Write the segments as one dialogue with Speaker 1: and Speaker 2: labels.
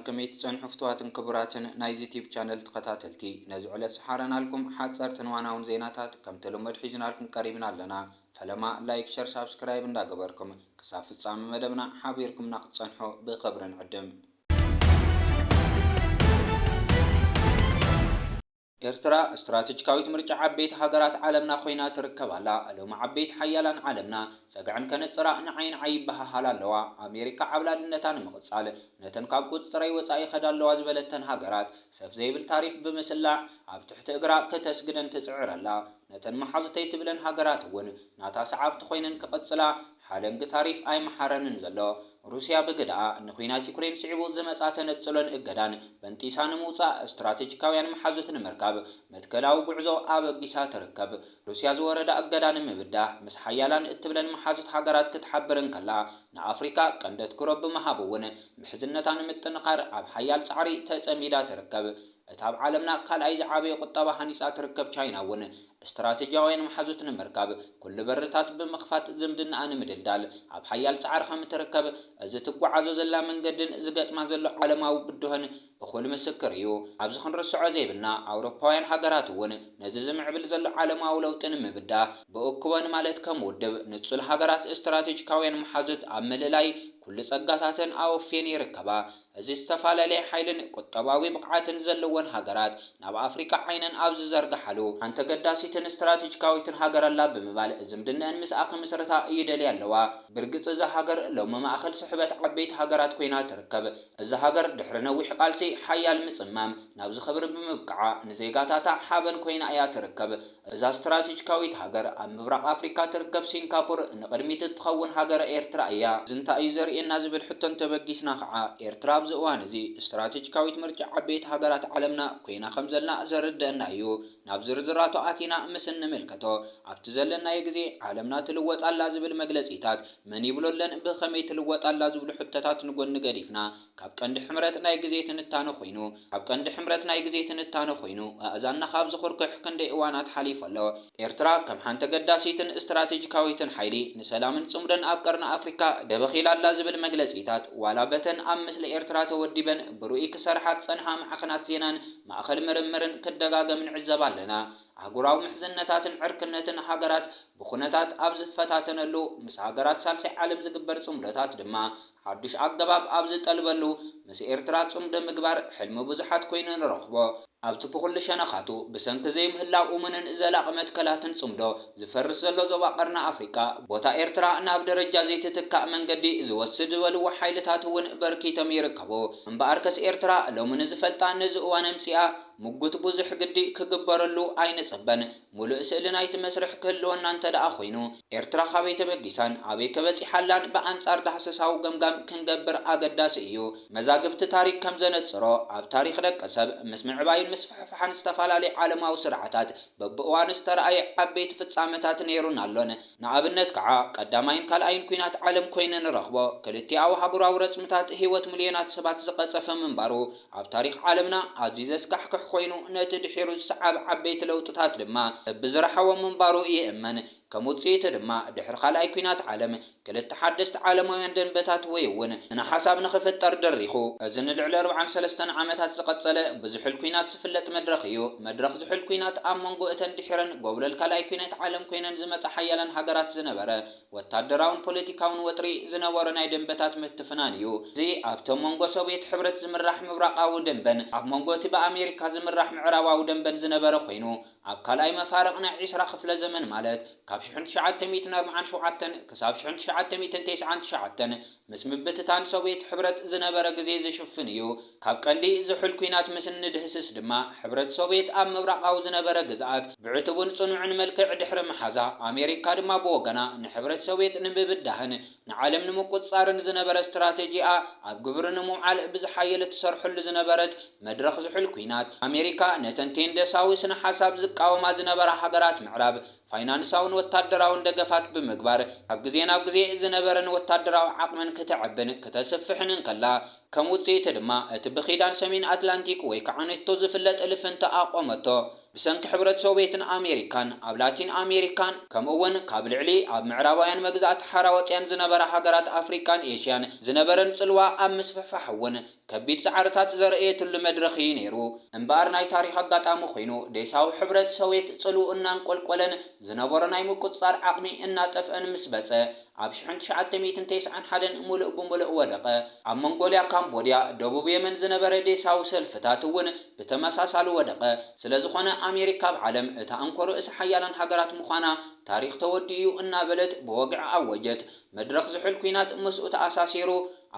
Speaker 1: كميت تصنحوا فتواتن كبراتن نايز يوتيوب channel تقتاتلتي نزعلت سحارنا لكم حاصرتن واناون زيناتات كم تلمد حجنا لكم قريبنا لنا فلما لايك شير سبسكرايب እንዳገበርኩም ክሳብ ፍጻሜ መደብና ሓቢርኩም ንኽትጸንሑ ብኽብርን ዕድም ኤርትራ استراتيجيكاዊት ምርጫ ዓበይቲ ሃገራት ዓለምና ኮይና ትርከባላ አለማ ዓበይቲ ሓያላን ዓለምና ሰግዕን ከነጽራ ንዓይን ዓይባሃላ ኣለዋ ኣሜሪካ ዓብላልነታን ምቕጻል ነተን ካብ ቁጥጥረይ ወጻኢ ኸዳለዋ ዝበለተን ሃገራት ሰፍ ዘይብል ታሪፍ ብምስላዕ ኣብ ትሕቲ እግራ ከተስግደን ትጽዕረላ ነተን መሓዝተይ ትብለን ሃገራት እውን ናታ ሰዓብቲ ኮይነን ክቕጽላ ሓለንግ ታሪፍ ኣይ መሓረንን ዘሎ روسيا بقدعة إن خوينات يوكرين سعبوا زمات تنتظرن إجدان بانتيسان موسى استراتيجيكاويان محازة المركب متكلاو بعزو أبقيسا تركب روسيا زورد أجدان مبدا مسحيالان اتبلن محازة حجرات كتحبرن كلا نا أفريقيا كندت كرب محابون محزنتان متنقر أب حيال سعري تسميدا تركب اتاب عالمنا قال عايز عابي قطابة حنيسا تركب تشاينا ون استراتيجياوين محازوتن مركب كل برتات بمخفات زمدنا أنا مدلدال أب حيال سعر خم تركب إذا تقوى عزو زلا من قدن زقت ما زلو عالماو بدهن بخول مسكريو أبز خنر السعوديبنا أوروبايان حقرات ون نزز معبل زلو عالماو لو تنم بدا بأكوان مالت كمودب نتصل حقرات استراتيجياوين محازوت عمللاي كل سقاتاتن أو فين يركبا إذا استفال لي حيلن قطباوي بقعاتن زلوان حقرات ناب أفريقيا عينن أبز زرق حلو أنت قداسيتن استراتيجياويتن حقر الله بمبال زمدنا مساق مسرتا يدلي اللوا برقص إذا حقر لو ما أخل سحبت عبيت حقرات كوينا تركب إذا حقر دحرنا وحقالسي حيال مصمم نابز خبر بمبقعة نزيقاتاتا حابن كوينا ايا تركب إذا استراتيجياويت حقر مبرق أفريقيا تركب سنغابور نقدمي تتخون حقر إيرترا ايا زنتا ايزر الناس بالحتن تبقيسنا خعا إيرترا بزوان زي استراتيجياويت مرجع عبيت حقرات عالمنا كوينا خمزلنا زردنا ايو نابزر زراتو آتينا مسن ملكتو عبتزلنا يجزي عالمنا تلوت الله زبل مجلسيتات من يبلولن بخمي تلوت الله زبل حتتات نقول نقريفنا كابكند حمرتنا يجزي تنتانو خوينو كابكند حمرتنا يجزي تنتانو خوينو أزانا خابز خوركح كند إوانات حليف الله إرترا كم حانت قداسيتن استراتيجيكاويتن حيلي نسلامن صمدن أبقرنا أفريقيا دبخيل الله زبل مجلسيتات ولا بتن أمس لإرترا توديبن بروئي كسرحات صنها معخنات زينان معخل مرمرن كدقاق من عزبال لنا عقراو محزنتات عركنتن حقرات بخونتات أبز فتاتن اللو مس حقرات سالسي عالم زقبر صمدتات دما حدش عقباب أبز تلبلو مس إرترات صمد مقبار حلم بزحات كوينن رخبو أبتو بخل شنخاتو بسنك زي مهلاو ومنن إزلاق متكلاتن صمدو زفرس اللو زواقرنا أفريقا بوتا إرترا ناب درجة زي تتكا من قدي زوسد ولو حيلتاتون بركي تميركبو مباركس إرترا لو من زفلتان نزقوان امسيا مقوت بوزح قدي كقبرلو عين صبن ملؤ سئلنا يتمسرح كلو أنانت دا أخوينو إرترا خابيت بقيسان عبي كبتي حالان بأنصار دحسساو قمقام كنقبر أقداس إيو مزاقبت تاريخ كم زنت سرو عب تاريخ دك أسب مسمع باين مسفحفحان استفالالي عالماو سرعتات ببقوان استرأي عبيت فتسامتات نيرون اللون نعبنت كعا قدامين كالأين كوينات عالم كوينن رخبو كالتي أو حقراو رسمتات هيوت مليونات سبات زقات سفن من بارو عب تاريخ عالمنا عزيزس كحكح خوينو نتدحيرو السعاب عبيت لوطتات لما بزرحة ومنبارو يأمن كموتسيت لما دحر خلأي كوينات عالم كلت تحدثت عالموين دنبتات ويون أنا حساب نخفت تردريخو أزن العلر عن 3 عامتات سقط صلاة بزحل كوينات سفلت مدرخيو مدرخ زحل كوينات أمونغو اتندحرن قبل الكلاي كوينات عالم كوينان زمت حيالا حقرات زنبرة وتادراون بوليتيكاون وطري زنورنا دنبتات متفنانيو زي أبتمونغو سوبيت حبرت زمرح مبرقاو دنبن أبمونغو تبا أمريكا زمرح معراواو دنبن زنبرة خوينو أبكالاي مفارقنا 10 خفل زمن مالت كاب شحنت شعات تميت نرمعان شوعتن كساب شحنت شعات تميت تيسعان شعاتن مسم بتتان سويت حبرت زنبرة جزيز شفنيو كاب قندي زحل كوينات مسن دهسس دما حبرت سويت أم مبرقاو زنبرة جزعات بعتبون صنوعن ملكع دحر محازا أمريكا دما بوغنا نحبرت سويت نببدهن نعلم نموقت صارن زنبرة استراتيجية أبقبر نمو عال بزحايل تسرحل زنبرة مدرخ زحل كوينات أمريكا نتنتين دساوي سن حساب زقاو ما زنبرة حقرات معراب فاينانساون وتادراون دقفات بمقبار أبقزين زنبرن وتادراو عقمن كتعبن كتسفحن كلا ከም ውጽኢት ድማ እቲ ብኺዳን ሰሜን ኣትላንቲክ ወይ ከዓ ኔቶ ዝፍለጥ እልፍንቲ ኣቆመቶ ብሰንኪ ሕብረት ሶቪየትን ኣሜሪካን ኣብ ላቲን ኣሜሪካን ከምኡውን ካብ ልዕሊ ኣብ ምዕራባውያን መግዛእቲ ሓራወፅያን ዝነበረ ሃገራት ኣፍሪካን ኤሽያን ዝነበረን ጽልዋ ኣብ ምስፍሕፋሕ እውን ከቢድ ጻዕርታት ዘርእየትሉ መድረኽ እዩ ነይሩ። እምበኣር ናይ ታሪክ ኣጋጣሚ ኮይኑ ደሳዊ ሕብረት ሶቪየት ጽልኡ እናንቆልቆለን ዝነበረ ናይ ምቁጽጻር ዓቕሚ እናጠፍአን ምስ በጸ ኣብ 1991 ሙሉእ ብሙሉእ ወደቐ። ኣብ መንጎልያ፣ ካምቦድያ፣ ደቡብ የመን ዝነበረ ደሳዊ ሰልፍታት እውን ብተመሳሳሊ ወደቐ። ስለዝኾነ ኣሜሪካ ብዓለም እታ አንኮር ርእሲ ሓያላን ሃገራት ምዃና ታሪክ ተወዲኡ እናበለት ብወግዕ ኣወጀት። መድረኽ ዝሕል ኩናት ምስኡ ተኣሳሲሩ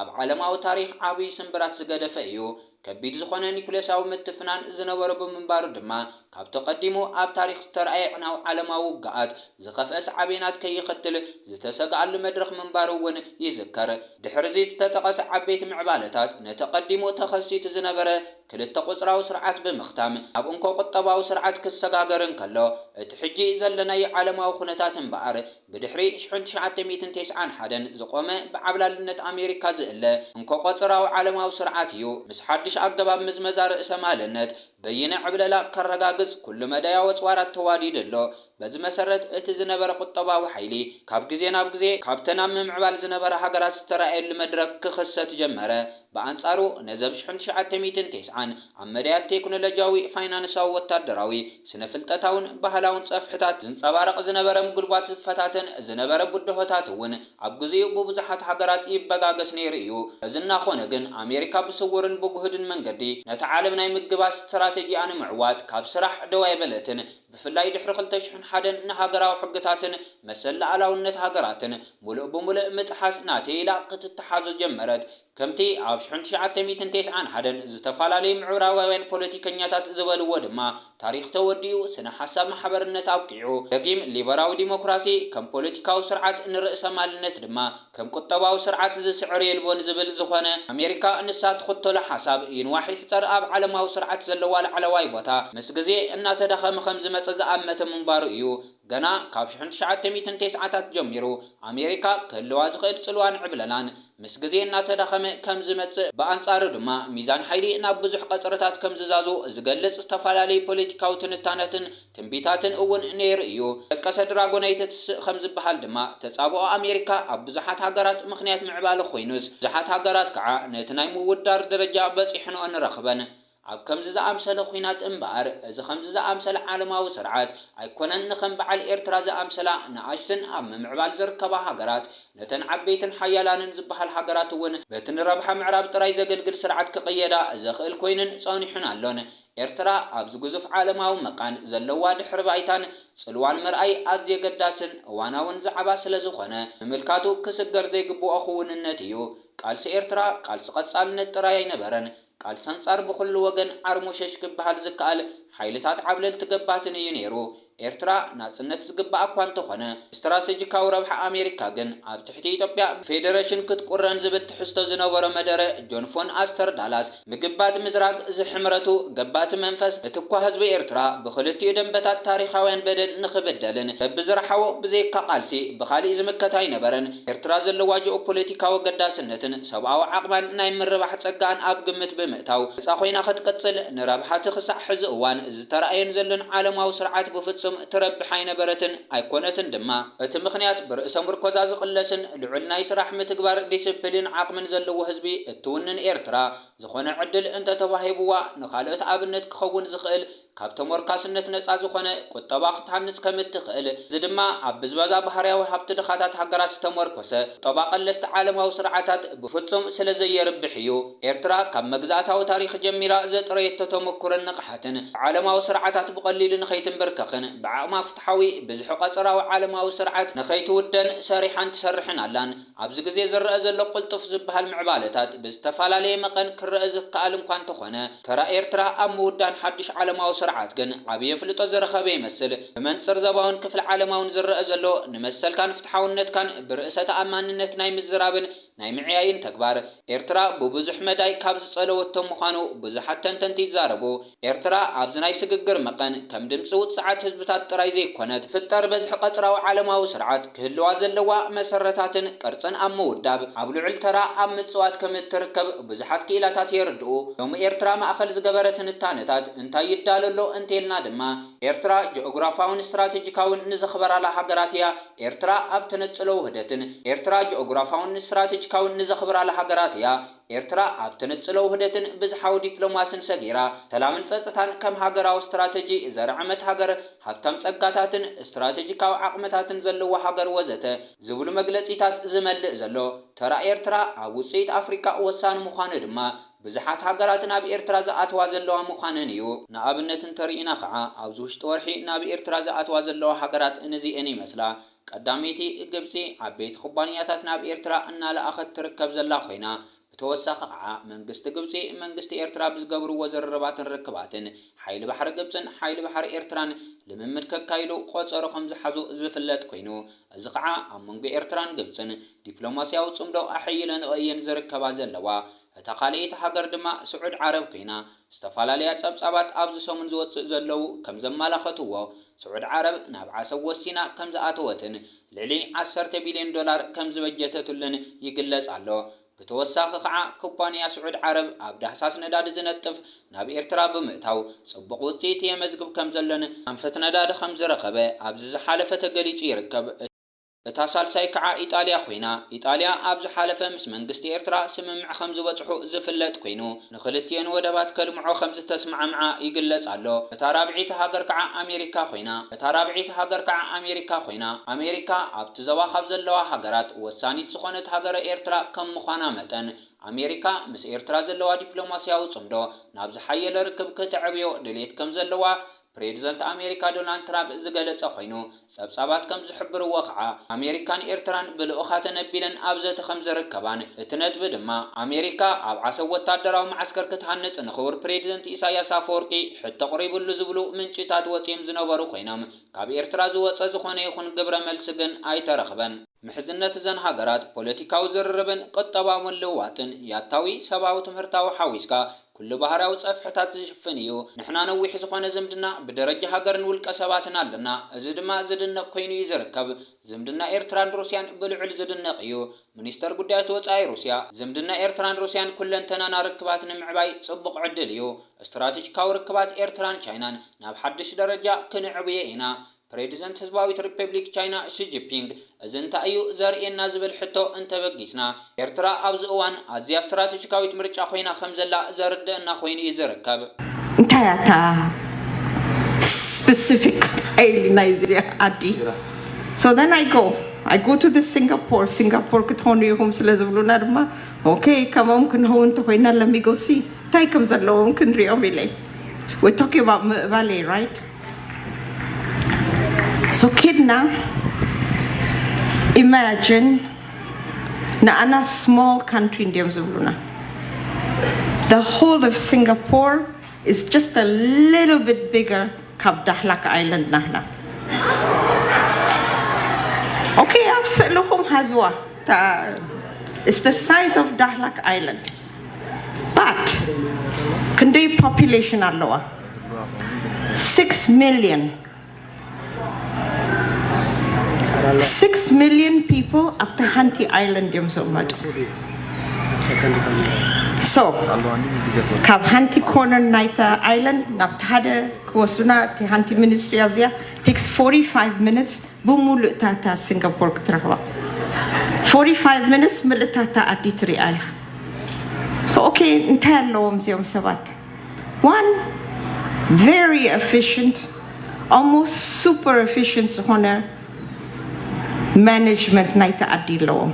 Speaker 1: ኣብ ዓለማዊ ታሪክ ዓብይ ስንብራት ዝገደፈ እዩ። ከቢድ ዝኾነ ኒኩሌሳዊ ምትፍናን ዝነበረ ብምንባሩ ድማ ካብ ተቐዲሙ ኣብ ታሪክ ዝተረኣየ ዕናዊ ዓለማዊ ውግኣት ዝኸፍአ ሰዓቤናት ከይኽትል ዝተሰግኣሉ መድረኽ ምንባሩ እውን ይዝከር። ድሕሪ እዚ ዝተጠቐሰ ዓበይቲ ምዕባለታት ነተቐዲሙ ተኸሲቱ ዝነበረ ክልተ ቁፅራዊ ስርዓት ብምኽታም ኣብ እንኮ ቁጠባዊ ስርዓት ክሰጋገር እንከሎ እቲ ሕጂ ዘለናይ ዓለማዊ ኩነታት እምበኣር ብድሕሪ 1991 ዝቆመ ብዓብላልነት ኣሜሪካ ዝእለ እንኮ ቁፅራዊ ዓለማዊ ስርዓት እዩ። ምስ ሓድሽ ኣገባብ ምዝመዛ ርእሰ ማልነት በይነ ዕብለላ ከረጋግጽ ኩሉ መዳያ ወጽዋራት ተዋዲድ ኣሎ። በዚ መሰረት እቲ ዝነበረ ቁጠባዊ ሓይሊ ካብ ግዜ ናብ ግዜ ካብተን ኣብ ምምዕባል ዝነበረ ሃገራት ዝተረኣየሉ መድረክ ክኽሰት ጀመረ። በኣንጻሩ ነዘብ 1990 ኣብ መድያት ቴክኖሎጂያዊ፣ ፋይናንሳዊ፣ ወታደራዊ፣ ስነ ፍልጠታውን ባህላውን ጸፍሕታት ዝንጸባረቕ ዝነበረ ምጉልባት ዝፈታተን ዝነበረ ቡድሆታት እውን ኣብ ግዜኡ ብብዙሓት ሃገራት ይበጋገስ ነይሩ እዩ። እዚ እናኾነ ግን ኣሜሪካ ብስውርን ብጉህድን መንገዲ ነቲ ዓለም ናይ ምግባስ ስትራቴጂኣ ንምዕዋት ካብ ስራሕ ደው ኣይበለትን። ብፍላይ ድሕሪ 2001 ንሃገራዊ ሕግታትን መሰል ላዕላውነት ሃገራትን ሙሉእ ብሙሉእ ምጥሓስ ናተይላ ክትተሓዝ ጀመረት። ከምቲ ኣብ 1991 ዝተፈላለዩ ምዕራባውያን ፖለቲከኛታት ዝበልዎ ድማ ታሪክ ተወዲኡ ስነ ሓሳብ ማሕበርነት ኣብቂዑ ደጊም ሊበራዊ ዲሞክራሲ ከም ፖለቲካዊ ስርዓት ንርእሰ ማልነት ድማ ከም ቁጠባዊ ስርዓት ዝስዕር የልቦን ዝብል ዝኾነ ኣሜሪካ ንሳ ትኽተሎ ሓሳብ ይንዋሕ ይሕፀር ኣብ ዓለማዊ ስርዓት ዘለዋ ላዕለዋይ ቦታ ምስ ግዜ እናተዳኸመ ከም ዝመፀ ዝኣመተ ምንባሩ እዩ። ገና ካብ 1990ታት ጀሚሩ ኣሜሪካ ክህልዋ ዝኽእል ጽልዋን ዕብለላን ምስ ግዜ እናተዳኸመ ከም ዝመጽእ ብኣንጻሩ ድማ ሚዛን ሓይሊ ናብ ብዙሕ ቀጽርታት ከም ዝዛዙ ዝገልጽ ዝተፈላለዩ ፖለቲካዊ ትንታነትን ትንቢታትን እውን ነይሩ እዩ። ደቀሰ ድራጎናይት ትስእ ከም ዝበሃል ድማ ተጻብኦ ኣሜሪካ ኣብ ብዙሓት ሃገራት ምኽንያት ምዕባለ ኮይኑስ ብዙሓት ሃገራት ከዓ ነቲ ናይ ምውዳር ደረጃ በፂሕንኦ ንረኽበን። ኣብ ከምዚ ዝኣምሰለ ኩናት እምበኣር እዚ ከምዚ ዝኣምሰለ ዓለማዊ ስርዓት ኣይኮነን ንከም በዓል ኤርትራ ዝኣምሰላ ንኣሽትን ኣብ ምምዕባል ዝርከባ ሃገራት ነተን ዓበይትን ሓያላንን ዝበሃል ሃገራት እውን በቲ ንረብሓ ምዕራብ ጥራይ ዘገልግል ስርዓት ክቕየዳ ዘኽእል ኮይንን ጸኒሑን ኣሎን። ኤርትራ ኣብዚ ግዙፍ ዓለማዊ መቃን ዘለዋ ድሕሪ ባይታን ጽልዋን ምርኣይ ኣዝየ ገዳስን እዋናውን ዛዕባ ስለ ዝኾነ ምምልካቱ ክስገር ዘይግብኦ ክውንነት እዩ። ቃልሲ ኤርትራ ቃልሲ ቀጻልነት ጥራይ ኣይነበረን። ቃልሲ አንጻር ብኩሉ ወገን ዓርሞሸሽ ክበሃል ዝከኣል ሓይልታት ዓብለልቲ ገባትን እዩ ነይሩ። ኤርትራ ናጽነት ዝግባእ እኳ እንተኾነ ስትራቴጂካዊ ረብሓ ኣሜሪካ ግን ኣብ ትሕቲ ኢትዮጵያ ፌዴሬሽን ክትቁረን ዝብል ትሕዝቶ ዝነበሮ መደረ ጆን ፎን ኣስተር ዳላስ ምግባት ምዝራግ ዝሕምረቱ ገባቲ መንፈስ እቲ እኳ ህዝቢ ኤርትራ ብክልቲኡ ደንበታት ታሪኻውያን በደል ንኽብደልን በብዝረሓዎ ብዘይካ ቃልሲ ብኻሊእ ዝምከት ኣይነበረን። ኤርትራ ዘለዋ ጂኦፖለቲካዊ ገዳስነትን ሰብኣዊ ዓቕባን ናይ ምርባሕ ጸጋን ኣብ ግምት ብምእታው ነፃ ኮይና ክትቅጽል ንረብሓቲ ክሳዕ ሕዚ እዋን ዝተረኣየን ዘሎን ዓለማዊ ስርዓት ብፍጹም ትረብሕ ኣይነበረትን ኣይኮነትን ድማ። እቲ ምኽንያት ብርእሰ ምርኮዛ ዝቕለስን ልዑል ናይ ስራሕ ምትግባር ዲስፕሊን ዓቕምን ዘለዎ ህዝቢ እትውንን ኤርትራ ዝኾነ ዕድል እንተተዋሂብዋ ንኻልኦት ኣብነት ክኸውን ዝኽእል ካብ ተሞርካስነት ነፃ ዝኾነ ቁጠባ ክትሃንጽ ከም እትኽእል እዚ ድማ ኣብ ብዝበዛ ባህርያዊ ሃብቲ ድኻታት ሃገራት ዝተመርኮሰ ቁጠባ ቀለስቲ ዓለማዊ ስርዓታት ብፍጹም ስለ ዘየርብሕ እዩ። ኤርትራ ካብ መግዛእታዊ ታሪክ ጀሚራ ዘጥረየቶ ተመኩሮን ንቕሓትን ዓለማዊ ስርዓታት ብቐሊሉ ንኸይትንበርከኽን ብዓቕማ ፍትሓዊ ብዙሕ ቀጽራዊ ዓለማዊ ስርዓት ንኸይትውደን ሰሪሓን ትሰርሕን ኣላን። ኣብዚ ግዜ ዝረአ ዘሎ ቁልጡፍ ዝበሃል ምዕባለታት ብዝተፈላለየ መጠን ክረአ ዝከኣል እኳ እንተኾነ ተራ ኤርትራ ኣብ ምውዳን ሓድሽ ዓለማዊ ስርዓት ግን ዓብዪ ፍልጦ ዝረኸበ ይመስል። ብመንጽር ዘባውን ክፍሊ ዓለማውን ዝረአ ዘሎ ንመሰልካን ፍትሓውነትካን ብርእሰ ተኣማንነት ናይ ምዝራብን ናይ ምዕያይን ተግባር ኤርትራ ብብዙሕ መዳይ ካብ ዝጸለወቶ ምዃኑ ብዙሓት ተንተንቲ ይዛረቡ። ኤርትራ ኣብዚ ናይ ስግግር መጠን ከም ድምፂ ውፅዓት ህዝብታት ጥራይ ዘይኮነት ፍጠር በዝሒ ቀጽራዊ ዓለማዊ ስርዓት ክህልዋ ዘለዋ መሰረታትን ቅርጽ ቅርጽን ኣብ ምውዳብ ኣብ ልዑል ተራ ኣብ ምጽዋት ከም እትርከብ ብዙሓት ክኢላታት የርድኡ። ሎሚ ኤርትራ ማእኸል ዝገበረ ትንታነታት እንታይ ይዳለሎ እንተልና ድማ ኤርትራ ጂኦግራፋውን ስትራቴጂካውን ንዘኽበራላ ሃገራት እያ። ኤርትራ ኣብ ተነጽሎ ውህደትን ኤርትራ ጂኦግራፋውን ስትራቴጂካውን ንዘኽበራላ ሃገራት እያ። ኤርትራ ኣብ ተነጽሎ ውህደትን ብዝሓዊ ዲፕሎማስን ሰጊራ ሰላምን ጸጥታን ከም ሃገራዊ ስትራቴጂ ዘርዓመት ሃገር ሃብታም ጸጋታትን ስትራቴጂካዊ ዓቕምታትን ዘለዋ ሃገር ወዘተ ዝብሉ መግለጺታት ዝመልእ ዘሎ ተራ ኤርትራ ኣብ ውጽኢት ኣፍሪካ ወሳኒ ምዃኑ ድማ ብዙሓት ሃገራት ናብ ኤርትራ ዝኣትዋ ዘለዋ ምዃነን እዩ። ንኣብነት እንተሪኢና ከዓ ኣብዚ ውሽጢ ወርሒ ናብ ኤርትራ ዝኣትዋ ዘለዋ ሃገራት እነዚአን ይመስላ። ቀዳመይቲ ግብጺ ዓበይቲ ኩባንያታት ናብ ኤርትራ እናለኣኸት ትርከብ ዘላ ኮይና ብተወሳኺ ከዓ መንግስቲ ግብጺ መንግስቲ ኤርትራ ብዝገብርዎ ዘረባትን ርክባትን ሓይሊ ባሕሪ ግብጽን ሓይሊ ባሕሪ ኤርትራን ልምምድ ከካይዱ ቆፀሮ ከም ዝሓዙ ዝፍለጥ ኮይኑ እዚ ከዓ ኣብ መንጎ ኤርትራን ግብጽን ዲፕሎማስያዊ ጽምዶ ኣሕይለን እየን ዝርከባ ዘለዋ። እታ ካልአይቲ ሃገር ድማ ስዑድ ዓረብ ኮይና ዝተፈላለያ ጸብጻባት ኣብዚ ሰሙን ዝወፅእ ዘለው ከም ዘመላኸትዎ ስዑድ ዓረብ ናብ ዓሰብ ወሲና ከም ዝኣተወትን ልዕሊ 10 ቢልዮን ዶላር ከም ዝበጀተቱልን ይግለጽ ኣሎ። ብተወሳኺ ከዓ ኩባንያ ስዑድ ዓረብ ኣብ ዳህሳስ ነዳዲ ዝነጥፍ ናብ ኤርትራ ብምእታው ጽቡቕ ውጽኢት የመዝግብ ከም ዘሎን ኣንፈት ነዳዲ ከም ዝረኸበ ኣብዚ ዝሓለፈ ተገሊጹ ይርከብ። እታ ሳልሳይ ከዓ ኢጣልያ ኮይና ኢጣልያ ኣብ ዝሓለፈ ምስ መንግስቲ ኤርትራ ስምምዕ ከም ዝበጽሑ ዝፍለጥ ኮይኑ ንኽልቲአን ወደባት ከልምዖ ከም ዝተስማዕምዓ ይግለጽ ኣሎ። እታ ራብዒቲ ሃገር ከዓ ኣሜሪካ ኮይና ኣሜሪካ ኣብቲ ዞባ ካብ ዘለዋ ሃገራት ወሳኒት ዝኾነት ሃገረ ኤርትራ ከም ምዃና መጠን ኣሜሪካ ምስ ኤርትራ ዘለዋ ዲፕሎማስያዊ ጽምዶ ናብ ዝሓየለ ርክብ ክትዕብዮ ድሌት ከም ዘለዋ ፕሬዚደንት ኣሜሪካ ዶናልድ ትራምፕ ዝገለጸ ኮይኑ ጸብጻባት ከም ዝሕብርዎ ከዓ ኣሜሪካን ኤርትራን ብልኡኻት ተነቢለን ኣብ ዘተ ከም ዝርከባን እቲ ነጥቢ ድማ ኣሜሪካ ኣብ ዓሰብ ወታደራዊ ማዓስከር ክትሃንጽ ንኽቡር ፕሬዚደንት ኢሳያስ ኣፈወርቂ ሕቶ ቕሪቡሉ ዝብሉ ምንጭታት ወፂኦም ዝነበሩ ኮይኖም ካብ ኤርትራ ዝወፀ ዝኾነ ይኹን ግብረ መልሲ ግን ኣይተረኽበን። ምሕዝነት እዘን ሃገራት ፖለቲካዊ ዝርርብን ቁጠባዊ ምልውዋጥን ያታዊ ሰብኣዊ ትምህርታዊ ሓዊስካ ኩሉ ባህራዊ ጸፍሕታት ዝሽፍን እዩ። ንሕና ነዊሕ ዝኾነ ዝምድና ብደረጃ ሃገርን ውልቀ ሰባትን ኣለና። እዚ ድማ ዝድነቕ ኮይኑ እዩ ዝርከብ። ዝምድና ኤርትራን ሩስያን ብልዑል ዝድነቕ እዩ። ሚኒስተር ጉዳያት ወጻኢ ሩስያ ዝምድና ኤርትራን ሩስያን ኩለንተናና ርክባት ንምዕባይ ጽቡቕ ዕድል እዩ። ስትራቴጂካዊ ርክባት ኤርትራን ቻይናን ናብ ሓድሽ ደረጃ ክንዕብየ ኢና። ፕሬዚደንት ህዝባዊት ሪፐብሊክ ቻይና ሺጂፒንግ እዚ እንታይ እዩ ዘርእየና ዝብል ሕቶ እንተበጊስና ኤርትራ ኣብዚ እዋን ኣዝያ ስትራቴጂካዊት ምርጫ ኮይና ከም ዘላ ዘርድአና ኮይኑ እዩ ዝርከብ።
Speaker 2: እንታይ ኣታ specific ናይዚያ ዓዲ so then I go to the Singapore ክትሆኑ ይኹም ስለ ዝብሉና ድማ ኦኬይ ከመም ክንኸውን ተኮይና ለሚጎሲ እንታይ ከም ዘለዎም ክንሪኦም ኢለይ we're talking about Valley, right? So kidna, imagine na a small country in Diamzuluna. The whole of Singapore is just a little bit bigger Kap Dahlak Island nahna. Okay, Absalohum Hazwa. It's the size of Dahlak Island. But Kande population are lower. 6 million. 6 million people up to Hanti Island so much. So, Kab Hanti Corner Naita Island, Naptada, Kosuna, the Hanti Ministry of there, takes 45 minutes, Bumul Tata Singapore Trawa. 45 minutes, Militata Aditri Aya. So, okay, entire Loam Zium Savat. One, very efficient, almost super efficient honor. Management naita adilo.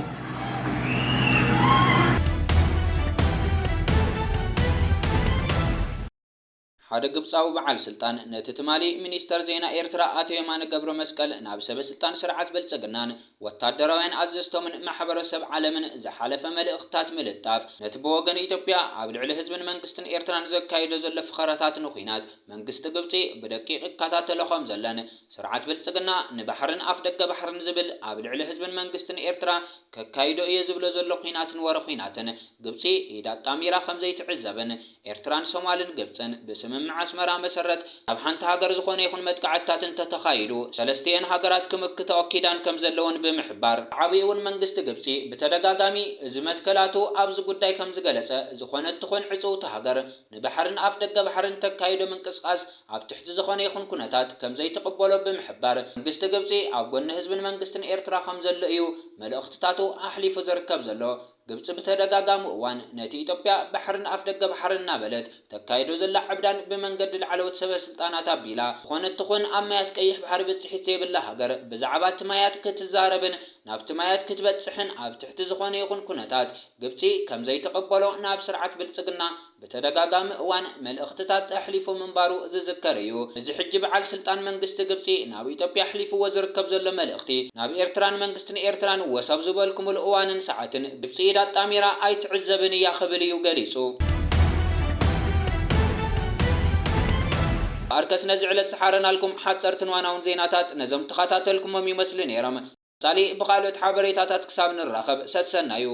Speaker 1: ሓደ ግብጻዊ በዓል ስልጣን ነቲ ትማሊ ሚኒስተር ዜና ኤርትራ ኣቶ የማነ ገብረ መስቀል ናብ ሰበ ስልጣን ስርዓት ብልጽግናን ወታደራውያን ኣዘዝቶምን ማሕበረሰብ ዓለምን ዝሓለፈ መልእኽትታት ምልጣፍ ነቲ ብወገን ኢትዮጵያ ኣብ ልዕሊ ህዝብን መንግስትን ኤርትራን ዘካይዶ ዘሎ ፍኸረታት ንኹናት መንግስቲ ግብጺ ብደቂቕ ይከታተሎ ከም ዘለን ስርዓት ብልጽግና ንባሕርን ኣፍ ደገ ባሕርን ዝብል ኣብ ልዕሊ ህዝብን መንግስትን ኤርትራ ከካይዶ እየ ዝብሎ ዘሎ ኩናትን ወረ ኩናትን ግብጺ ኢዳ ጣሚራ ከም ዘይትዕዘብን ኤርትራን ሶማልን ግብጽን ብስምም ስምምዕ ኣስመራ መሰረት ኣብ ሓንቲ ሃገር ዝኾነ ይኹን መጥቃዕትታት እንተተኻይዱ ሰለስቲአን ሃገራት ክምክት ተኣኪዳን ከም ዘለወን ብምሕባር ዓብይውን መንግስቲ ግብፂ በተደጋጋሚ እዚ መትከላቱ ኣብዚ ጉዳይ ከም ዝገለጸ ዝኾነ ትኾን ዕጽውቲ ሃገር ንባሕርን ኣፍ ደገ ባሕርን ተካይዶ ምንቅስቃስ ኣብ ትሕቲ ዝኾነ ይኹን ኩነታት ከም ዘይተቀበሎ ብምሕባር መንግስቲ ግብፂ ኣብ ጎኒ ህዝብን መንግስትን ኤርትራ ከም ዘሎ እዩ መልእኽትታቱ ኣሕሊፉ ዝርከብ ዘሎ። ግብፂ በተደጋጋሚ እዋን ነቲ ኢትዮጵያ ባሕርን ኣፍ ደገ ባሕርን እናበለት ተካይዶ ዘላ ዕብዳን ብመንገዲ ላዕለዎት ሰበስልጣናት ኣቢላ ዝኾነ ትኹን ኣብ ማያት ቀይሕ ባሕሪ በፅሒት ዘይብላ ሃገር ብዛዕባ እቲ ማያት ክትዛረብን ናብቲ ማያት ክትበፅሕን ኣብ ትሕቲ ዝኾነ ይኹን ኩነታት ግብፂ ከም ዘይተቀበሎ ናብ ስርዓት ብልጽግና በተደጋጋሚ እዋን መልእኽትታት ኣሕሊፉ ምንባሩ ዝዝከር እዩ። እዚ ሕጂ በዓል ስልጣን መንግስቲ ግብፂ ናብ ኢትዮጵያ ኣሕሊፍዎ ዝርከብ ዘሎ መልእኽቲ ናብ ኤርትራን መንግስትን ኤርትራን ወሰብ ዝበልኩምሉ እዋንን ሰዓትን ግብፂ ኢዳ ጣሚራ ኣይትዕዘብን እያ ክብል እዩ ገሊጹ። ኣርከስ ነዚ ዕለት ሰሓረናልኩም ሓፀርትን ዋናውን ዜናታት ነዞም ተኸታተልኩሞም ይመስሉ ነይሮም። ሳሊ ብኻልኦት ሓበሬታታት ክሳብ ንራኸብ ሰሰናዩ።